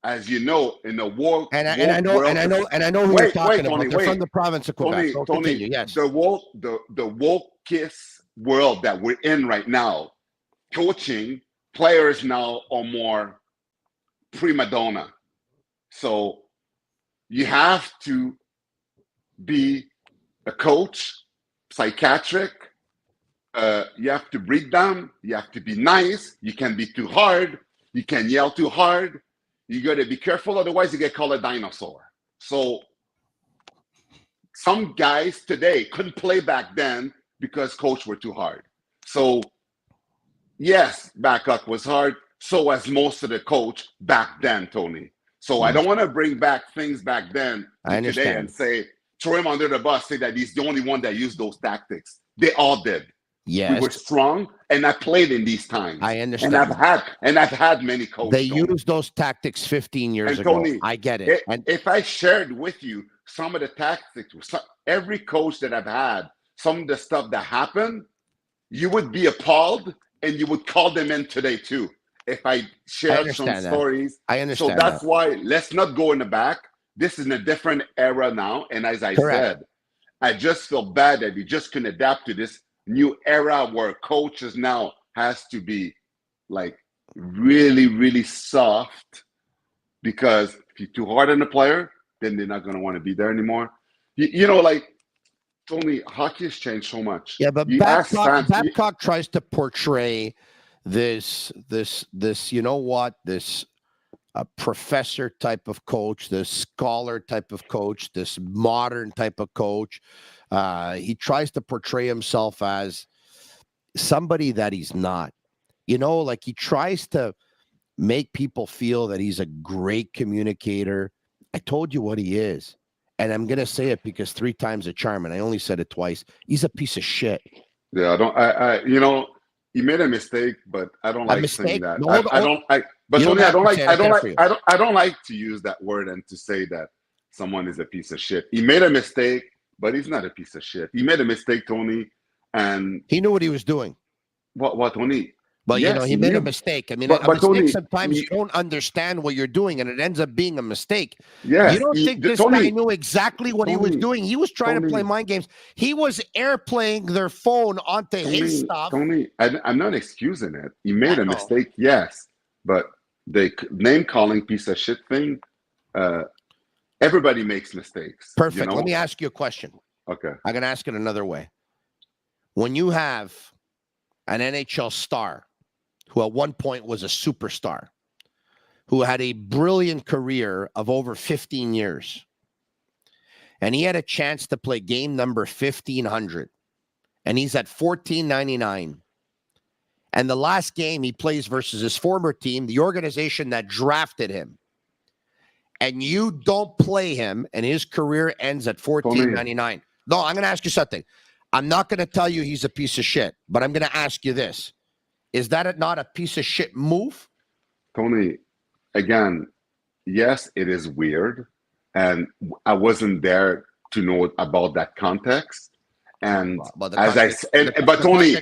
as you know, in the war, and I know who you're talking about. They're from the province of Quebec. Tony, yes. The wokest world that we're in right now, coaching. Players now are more prima donna. So you have to be a coach, psychiatric. You have to break down. You have to be nice. You can't be too hard. You can yell too hard. You got to be careful. Otherwise, you get called a dinosaur. So some guys today couldn't play back then because coach were too hard. So yes, Babcock was hard. So was most of the coach back then, Tony. So I don't want to bring back things back then today and say, throw him under the bus, say that he's the only one that used those tactics. They all did. Yes. We were strong, and I played in these times. I understand. And I've had many coaches. They used those tactics 15 years ago. Tony, I get it. If I shared with you some of the tactics, every coach that I've had, some of the stuff that happened, you would be appalled. And you would call them in today too if I shared some stories. I understand. So that's why let's not go in the back. This is in a different era now. And as I said, I just feel bad that we just can adapt to this new era where coaches now has to be like really, really soft because if you're too hard on the player, then they're not going to want to be there anymore. Like Tony, hockey has changed so much. Yeah, but Babcock tries to portray this professor type of coach, this scholar type of coach, this modern type of coach. He tries to portray himself as somebody that he's not. Like he tries to make people feel that he's a great communicator. I told you what he is. And I'm going to say it because 3 times a charm, and I only said it twice. He's a piece of shit. Yeah, he made a mistake, but I don't like saying that. No, Tony, I don't like to use that word and to say that someone is a piece of shit. He made a mistake, but he's not a piece of shit. He made a mistake, Tony, and he knew what he was doing. What Tony? But Yes, he made a mistake. I mean, but a mistake Tony, sometimes you don't understand what you're doing, and it ends up being a mistake. Yes, you don't think this guy knew exactly what he was doing? He was trying to play mind games. He was airplaying their phone onto his stuff. Tony, I'm not excusing it. He made a mistake, yes, but the name calling piece of shit thing. Everybody makes mistakes. Perfect. Let me ask you a question. Okay. I'm going to ask it another way. When you have an NHL star who at one point was a superstar, who had a brilliant career of over 15 years, and he had a chance to play game number 1,500, and he's at $14.99, and the last game he plays versus his former team, the organization that drafted him, and you don't play him, and his career ends at $14.99. No, I'm going to ask you something. I'm not going to tell you he's a piece of shit, but I'm going to ask you this. Is that not a piece of shit move? Tony, again, yes, it is weird. And I wasn't there to know about that context. And Tony,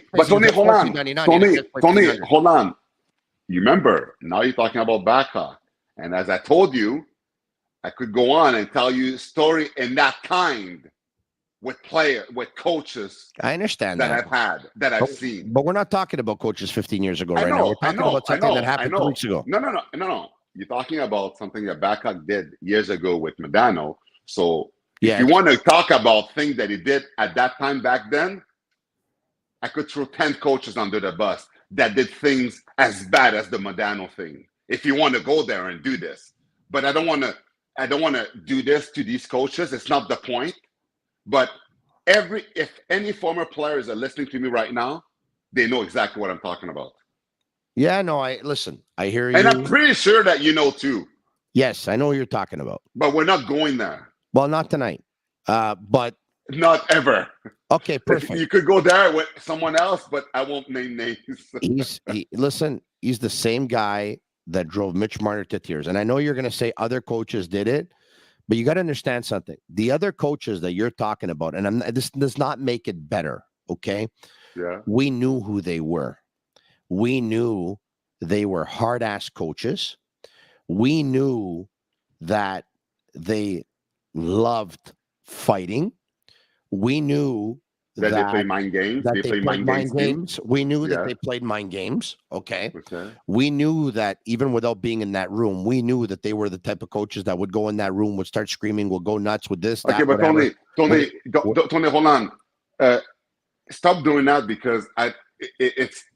hold on. Tony, hold on. You remember, now you're talking about Babcock. And as I told you, I could go on and tell you a story in that kind with coaches. I understand that I've seen. But we're not talking about coaches 15 years ago right now. We're talking about something that happened 2 weeks ago. No. You're talking about something that Babcock did years ago with Modano. So if you want to talk about things that he did at that time back then, I could throw 10 coaches under the bus that did things as bad as the Modano thing. If you want to go there and do this. But I don't want to do this to these coaches. It's not the point. But if any former players are listening to me right now, they know exactly what I'm talking about. Yeah, no, I hear you. And I'm pretty sure that you know too. Yes, I know what you're talking about. But we're not going there. Well, not tonight. But not ever. Okay, perfect. You could go there with someone else, but I won't name names. Listen, he's the same guy that drove Mitch Marner to tears. And I know you're going to say other coaches did it, but you got to understand something. The other coaches that you're talking about, and this does not make it better, okay? Yeah. We knew who they were. We knew they were hard-ass coaches. We knew that they loved fighting. We knew that they play mind games. They played mind games. We knew that they played mind games. Okay. We knew that even without being in that room, we knew that they were the type of coaches that would go in that room, would start screaming, would go nuts with this. Okay, but Tony, hold on. Stop doing that because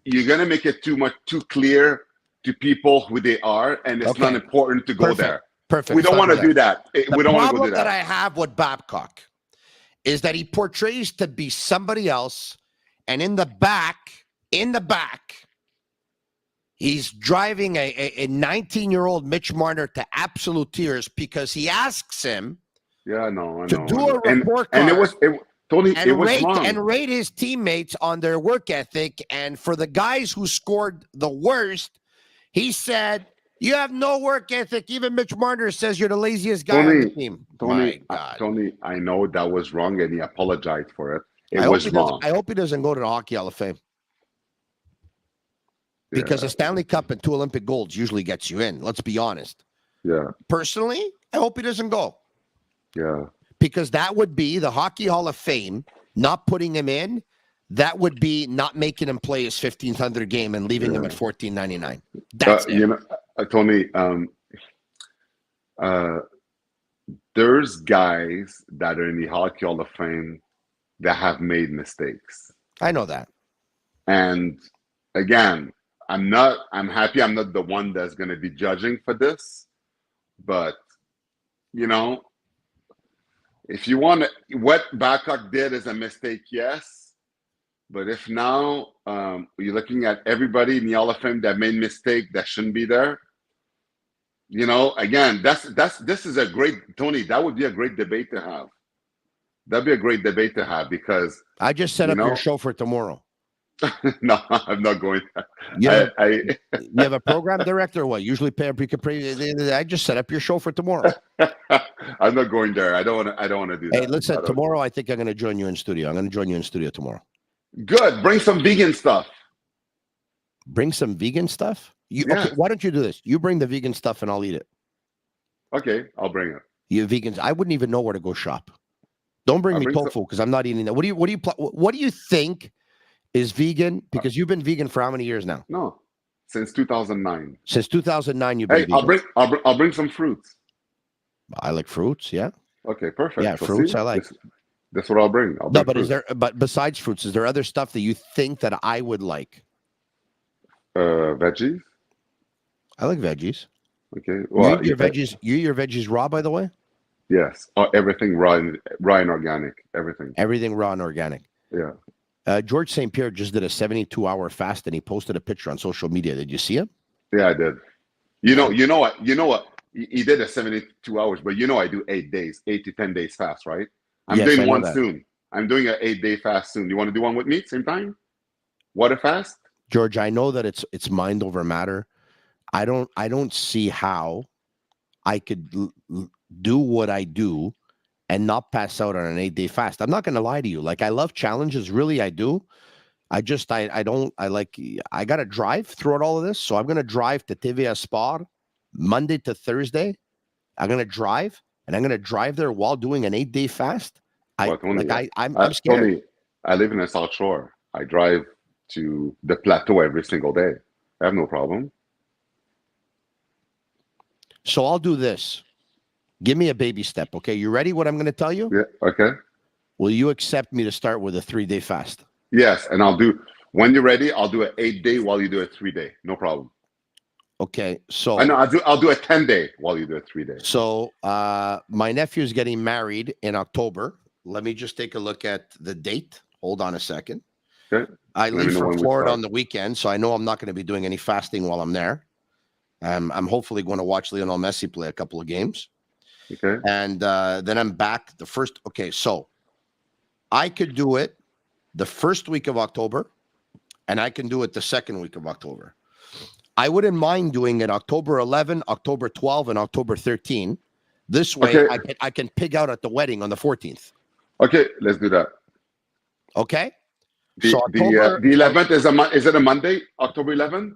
you're gonna make it too clear to people who they are, and it's not important to go there. Perfect. We don't want to do that. We don't want to go do that. The problem that I have with Babcock is that he portrays to be somebody else, and in the back, he's driving a 19-year-old Mitch Marner to absolute tears because he asks him to do a report card and rate his teammates on their work ethic. And for the guys who scored the worst, he said, "You have no work ethic. Even Mitch Marner says you're the laziest guy on the team." Tony, I know that was wrong, and he apologized for it. It was wrong. I hope he doesn't go to the Hockey Hall of Fame. Because a Stanley Cup and 2 Olympic golds usually gets you in. Let's be honest. Yeah. Personally, I hope he doesn't go. Yeah. Because that would be the Hockey Hall of Fame, not putting him in. That would be not making him play his 1,500 game and leaving him at $14.99. That's it. Tony, there's guys that are in the Hockey Hall of Fame that have made mistakes. I know that. And again, I'm happy I'm not the one that's going to be judging for this. But, if you want to, what Babcock did is a mistake, yes. But if now you're looking at everybody in the Hall of Fame that made mistake that shouldn't be there, again, this is a great, Tony, that would be a great debate to have. That'd be a great debate to have because I just set up your show for tomorrow. No, I'm not going. You have a program director or what? Usually I just set up your show for tomorrow. I'm not going there. I don't want to do that. Hey, listen, tomorrow I think I'm going to join you in studio. I'm going to join you in studio tomorrow. Good. Bring some vegan stuff. Bring some vegan stuff. Yeah. Okay, why don't you do this? You bring the vegan stuff and I'll eat it. Okay, I'll bring it. You vegans, I wouldn't even know where to go shop. Don't bring I'll me bring tofu because I'm not eating that. What do you think is vegan? Because you've been vegan for how many years now? No, since 2009. Since 2009, you've been Hey, vegan. I'll bring some fruits. I like fruits. Yeah. Okay, perfect. Yeah, So fruits see, I like. That's what I'll bring. I'll No, bring fruits. but besides fruits, is there other stuff that you think that I would like? Veggies. I like veggies. Okay. You eat your veggies raw, by the way? Yes. Everything raw and organic. Everything. Everything raw and organic. Yeah. George St. Pierre just did a 72-hour fast, and he posted a picture on social media. Did you see him? Yeah, I did. You know what? He did a 72 hours, but I do 8 days, 8 to 10 days fast, right? I'm Yes, I doing know one that. soon. I'm doing an 8-day fast soon. You want to do one with me same time? Water fast? George, I know that it's mind over matter. I don't see how I could do what I do and not pass out on an 8-day fast. I'm not going to lie to you. Like, I love challenges. Really, I do. I got to drive throughout all of this. So I'm going to drive to TVA Sport Monday to Thursday. I'm going to drive, and I'm going to drive there while doing an 8-day fast. I'm scared. Tony, I live in the South Shore. I drive to the plateau every single day. I have no problem. So I'll do this. Give me a baby step, okay? You ready what I'm going to tell you? Yeah, okay. Will you accept me to start with a 3-day fast? Yes, and when you're ready, I'll do an 8-day while you do a 3-day. No problem. Okay, so I know I'll do a 10-day while you do a 3-day. So my nephew is getting married in October. Let me just take a look at the date. Hold on a second. Okay. I leave for Florida on the weekend, so I know I'm not going to be doing any fasting while I'm there. I'm hopefully going to watch Lionel Messi play a couple of games. Okay. And then I'm back the first. Okay, so I could do it the first week of October, and I can do it the second week of October. I wouldn't mind doing it October 11, October 12, and October 13. This way, I can pig out at the wedding on the 14th. Okay, let's do that. Okay. The 11th is it a Monday? October 11th?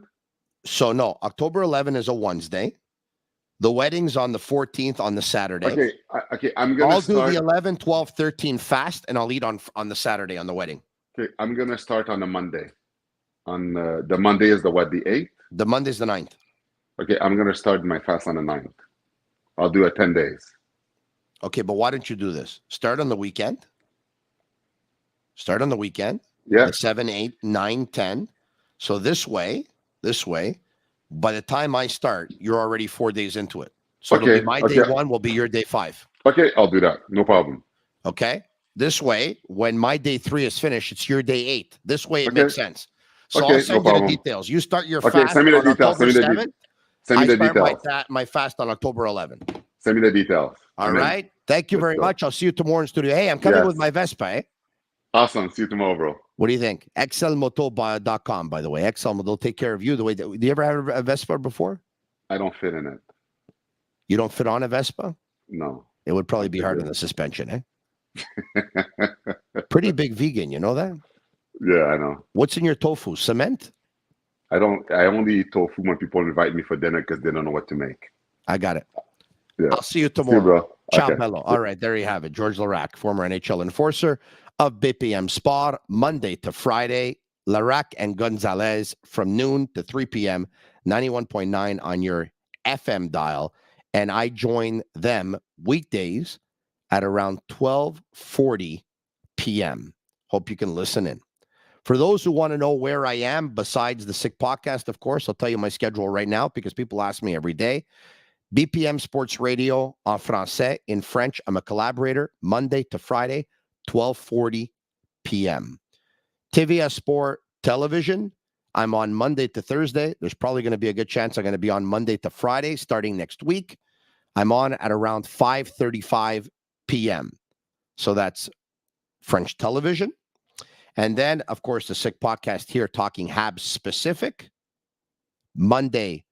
So no, October 11 is a Wednesday. The wedding's on the 14th on the Saturday. Okay. I'll do the 11, 12, 13 fast, and I'll eat on the Saturday on the wedding. Okay, I'm gonna start on a Monday. On the Monday is the 8th? The Monday's the 9th. Okay, I'm gonna start my fast on the 9th. I'll do it 10 days. Okay, but why don't you do this? Start on the weekend. Yeah. 7, 8, 9, 10. So this way, by the time I start, you're already 4 days into it. So it'll be my day 1 will be your day 5. Okay, I'll do that. No problem. Okay. This way, when my day 3 is finished, it's your day 8. This way it makes sense. So I'll send you the details. You start your fast send me the on details. October 7th. Send me the details. I start my fast on October 11th. Send me the details. All right. Thank you very much. I'll see you tomorrow in studio. Hey, I'm coming with my Vespa, eh? Awesome. See you tomorrow, bro. What do you think? XLmoto.com, by the way. XL, they'll take care of you. Do you ever have a Vespa before? I don't fit in it. You don't fit on a Vespa? No. It would probably be hard on the suspension, eh? Pretty big vegan, you know that? Yeah, I know. What's in your tofu? Cement? I only eat tofu when people invite me for dinner because they don't know what to make. I got it. Yeah. I'll see you tomorrow. See you, bro. Ciao, Okay. bello. All right, there you have it. George Laraque, former NHL enforcer of BPM Sport, Monday to Friday. Laraque and Gonzalez from noon to 3 p.m., 91.9 on your FM dial. And I join them weekdays at around 12:40 p.m. Hope you can listen in. For those who want to know where I am, besides the Sick Podcast, of course, I'll tell you my schedule right now because people ask me every day. BPM Sports Radio en français. In French, I'm a collaborator, Monday to Friday, 12:40 p.m. TVA Sport Television, I'm on Monday to Thursday. There's probably going to be a good chance I'm going to be on Monday to Friday starting next week. I'm on at around 5:35 p.m. So that's French television. And then, of course, the Sick Podcast here talking Habs specific. Monday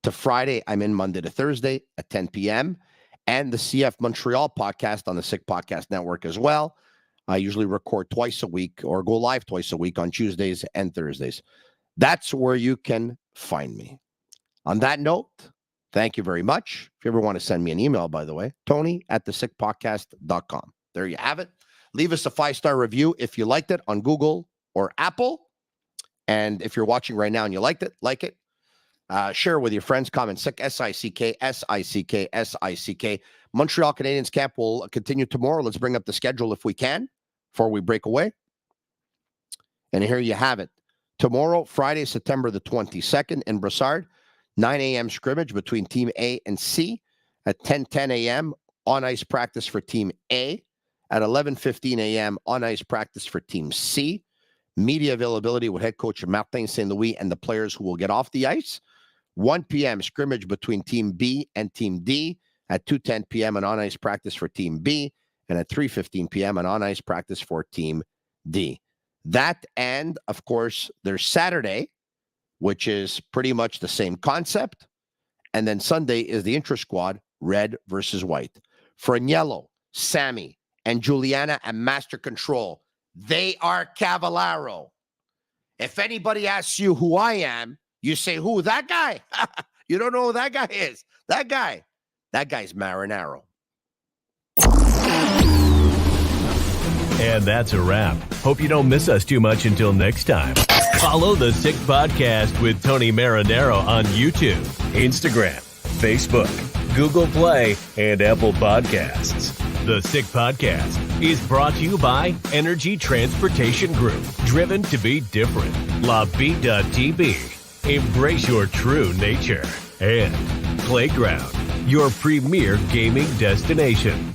to Friday, I'm in Monday to Thursday at 10 p.m. And the CF Montreal podcast on the Sick Podcast Network as well. I usually record twice a week or go live twice a week on Tuesdays and Thursdays. That's where you can find me. On that note, thank you very much. If you ever want to send me an email, by the way, tony@thesickpodcast.com. There you have it. Leave us a 5-star review if you liked it on Google or Apple. And if you're watching right now and you liked it, like it. Share it with your friends. Comment Sick, SICK, SICK, SICK. Montreal Canadiens camp will continue tomorrow. Let's bring up the schedule if we can before we break away. And here you have it. Tomorrow, Friday, September the 22nd in Brossard, 9 a.m. scrimmage between Team A and C. At 10:10 a.m. on-ice practice for Team A. At 11:15 a.m. on-ice practice for Team C. Media availability with head coach Martin St. Louis and the players who will get off the ice. 1 p.m. scrimmage between Team B and Team D. At 2:10 p.m. an on-ice practice for Team B. And at 3:15 p.m. an on-ice practice for Team D. That and, of course, there's Saturday, which is pretty much the same concept. And then Sunday is the intra-squad, red versus white. Franiello, Sammy, and Juliana at Master Control. They are Cavallaro. If anybody asks you who I am, you say, who? That guy? You don't know who that guy is. That guy's Marinaro. And that's a wrap. Hope you don't miss us too much until next time. Follow the Sick Podcast with Tony Marinaro on YouTube, Instagram, Facebook, Google Play, and Apple Podcasts. The Sick Podcast is brought to you by Energy Transportation Group, driven to be different. LaBita.tv, embrace your true nature. And Playground, your premier gaming destination.